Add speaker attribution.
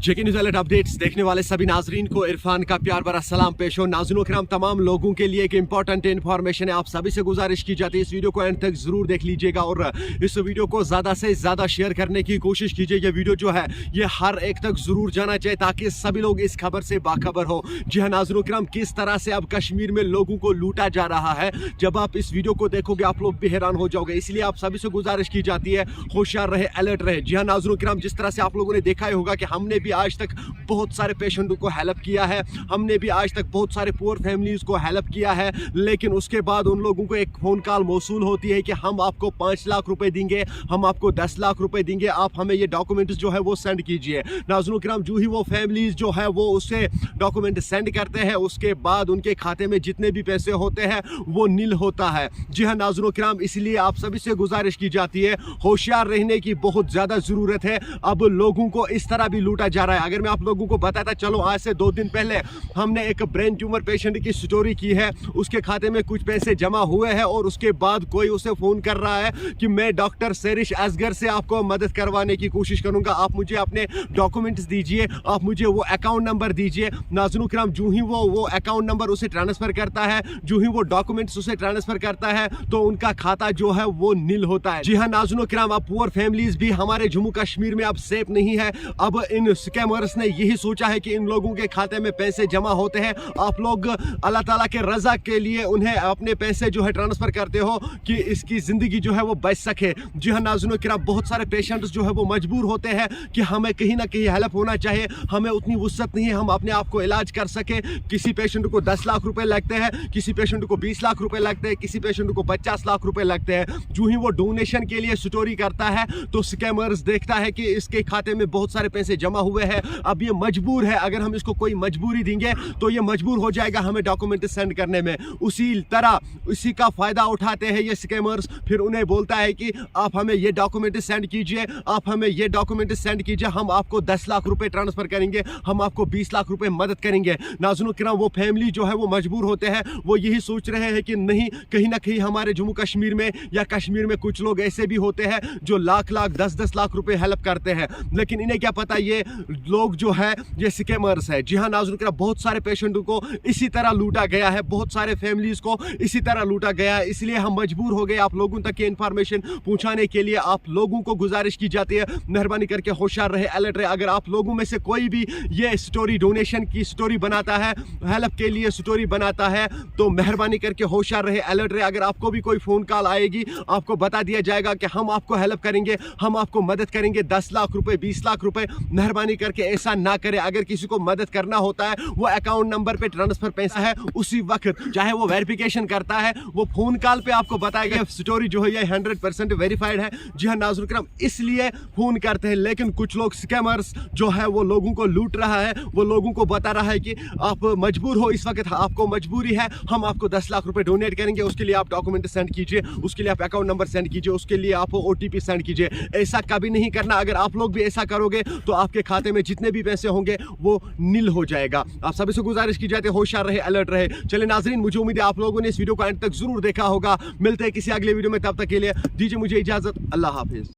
Speaker 1: जेके news alert updates देखने वाले सभी नाजरीन को इरफान का प्यार भरा सलाम पेश हो। नाज़रीन किराम, तमाम लोगों के लिए एक इंपॉर्टेंट इन्फॉर्मेशन है। आप सभी से गुजारिश की जाती है इस वीडियो को एंड तक जरूर देख लीजिएगा और इस वीडियो को ज़्यादा से ज़्यादा शेयर करने की कोशिश कीजिए। ये वीडियो जो है ये हर एक तक जरूर जाना चाहिए ताकि सभी लोग इस खबर से बाखबर हो। जी हाँ नाज़रीन किराम, किस तरह से अब कश्मीर में लोगों को लूटा जा रहा है, जब आप इस वीडियो को देखोगे आप लोग भी हैरान हो जाओगे। इसलिए आप सभी से गुजारिश की जाती है होशियार रहे, अलर्ट रहे। जी हाँ नाज़रीन किराम, जिस तरह से आप लोगों ने देखा ही होगा कि हमने भी आज तक बहुत सारे पेशेंटों को हेल्प किया है, हमने भी आज तक बहुत सारे पुअर फैमिलीज को हेल्प किया है, लेकिन उसके बाद उन लोगों को एक फोन कॉल मौसूल होती है कि हम आपको 5 लाख रुपए देंगे, हम आपको 10 लाख रुपए देंगे, आप हमें ये डॉक्यूमेंट्स जो है वो सेंड कीजिए। नाज़रीन किराम, जो ही वो फैमिलीज जो है वो उससे डॉक्यूमेंट सेंड करते हैं, उसके बाद उनके खाते में जितने भी पैसे होते हैं वो नील होता है। जी हाँ नाज़रीन किराम, इसलिए आप सभी से गुजारिश की जाती है होशियार रहने की बहुत ज्यादा जरूरत है। अब लोगों को इस तरह भी लूटा जा रहा है। अगर मैं आप लोगों को बताता चलो, आज से 2 दिन पहले हमने एक ब्रेन ट्यूमर पेशेंट की स्टोरी की है, उसके खाते में कुछ पैसे जमा हुए हैं और उसके बाद कोई उसे फोन कर रहा है कि मैं डॉक्टर सेरिश असगर से आपको मदद करवाने की कोशिश करूंगा, आप मुझे अपने डॉक्यूमेंट्स दीजिए, आप मुझे वो अकाउंट नंबर दीजिए। नाज़रीन किराम, जो ही वो अकाउंट नंबर उसे ट्रांसफर करता है, जो ही वो डॉक्यूमेंट्स उसे ट्रांसफर करता है, तो उनका खाता जो है वो नील होता है। जी हाँ नाज़रीन किराम, अब पुअर फैमिलीज भी हमारे जम्मू कश्मीर में अब सेफ नहीं है। अब इन स्कैमर्स ने यही सोचा है कि इन लोगों के खाते में पैसे जमा होते हैं, आप लोग अल्लाह ताला के रजा के लिए उन्हें अपने पैसे जो है ट्रांसफर करते हो कि इसकी जिंदगी जो है वो बच सके। जी हाँ नाज़रीन किराम, बहुत सारे पेशेंट्स जो है वो मजबूर होते हैं कि हमें कहीं ना कहीं हेल्प होना चाहिए, हमें उतनी वुसअत नहीं है हम अपने आप को इलाज कर सके। किसी पेशेंट को 10 लाख रुपए लगते हैं, किसी पेशेंट को 20 लाख रुपए लगते हैं, किसी पेशेंट को 50 लाख रुपए लगते हैं। जो ही वो डोनेशन के लिए स्टोरी करता है तो स्कैमर्स देखता है कि इसके खाते में बहुत सारे पैसे जमा हुए हैं, अब ये मजबूर है, अगर हम इसको कोई मजबूरी देंगे तो ये मजबूर हो जाएगा हमें डॉक्यूमेंट सेंड करने में। उसी तरह इसी का फायदा उठाते हैं ये स्कैमर्स, फिर उन्हें बोलता है कि आप हमें ये डॉक्यूमेंट सेंड कीजिए, आप हमें ये डॉक्यूमेंट सेंड कीजिए, हम आपको 10 लाख रुपए ट्रांसफर करेंगे, हम आपको 20 लाख रुपए मदद करेंगे। नाज़रीन किराम, वो फैमिली जो है वो मजबूर होते हैं, वो यही सोच रहे हैं कि नहीं, कहीं ना कहीं हमारे जम्मू कश्मीर में या कश्मीर में कुछ लोग ऐसे भी होते हैं जो लाख 10 लाख रुपए हेल्प करते हैं, लेकिन इन्हें क्या पता ये लोग जो है ये स्कैमर्स है। जी हाँ नाज़रीन किराम, बहुत सारे पेशेंटों को इसी तरह लूटा गया है, बहुत सारे फैमिलीज को इसी तरह लूटा गया है, इसलिए हम मजबूर हो गए आप लोगों तक ये इंफॉर्मेशन पहुंचाने के लिए। आप लोगों को गुजारिश की जाती है मेहरबानी करके होशियार रहे, अलर्ट रहे। अगर आप लोगों में से कोई भी ये स्टोरी डोनेशन की स्टोरी बनाता है, हेल्प के लिए स्टोरी बनाता है, तो मेहरबानी करके होशियार रहे, अलर्ट रहे। अगर आपको भी कोई फोन कॉल आएगी, आपको बता दिया जाएगा कि हम आपको हेल्प करेंगे, हम आपको मदद करेंगे, 10 लाख रुपए 20 लाख रुपए, मेहरबानी करके ऐसा ना करें। अगर किसी को मदद करना होता है, वो अकाउंट नंबर पे ट्रांसफर पैसा है उसी वक्त, चाहे वो वेरिफिकेशन करता है, वो फोन कॉल पे आपको बताएगा स्टोरी जो है ये 100% वेरीफाइड है। जी हाँ नाज़रीन किराम, इसलिए फोन करते हैं, लेकिन कुछ लोग स्कैमर्स जो है वो लोगों को लूट रहा है, वो लोगों को बता रहा है कि आप मजबूर हो, इस वक्त आपको मजबूरी है, हम आपको 10 लाख रुपए डोनेट करेंगे, उसके लिए आप डॉक्यूमेंट सेंड कीजिए, उसके लिए आप अकाउंट नंबर सेंड कीजिए, उसके लिए आप OTP सेंड कीजिए। ऐसा कभी नहीं करना। अगर आप लोग भी ऐसा करोगे तो आपके खाते में जितने भी पैसे होंगे वो नील हो जाएगा। आप सभी से गुजारिश की जाती है होशियार रहे, अलर्ट रहे। चले नाजरीन, मुझे उम्मीद है आप लोगों ने इस वीडियो को अंत तक जरूर देखा होगा। मिलते हैं किसी अगले वीडियो में, तब तक के लिए दीजिए मुझे इजाजत। अल्लाह हाफिज।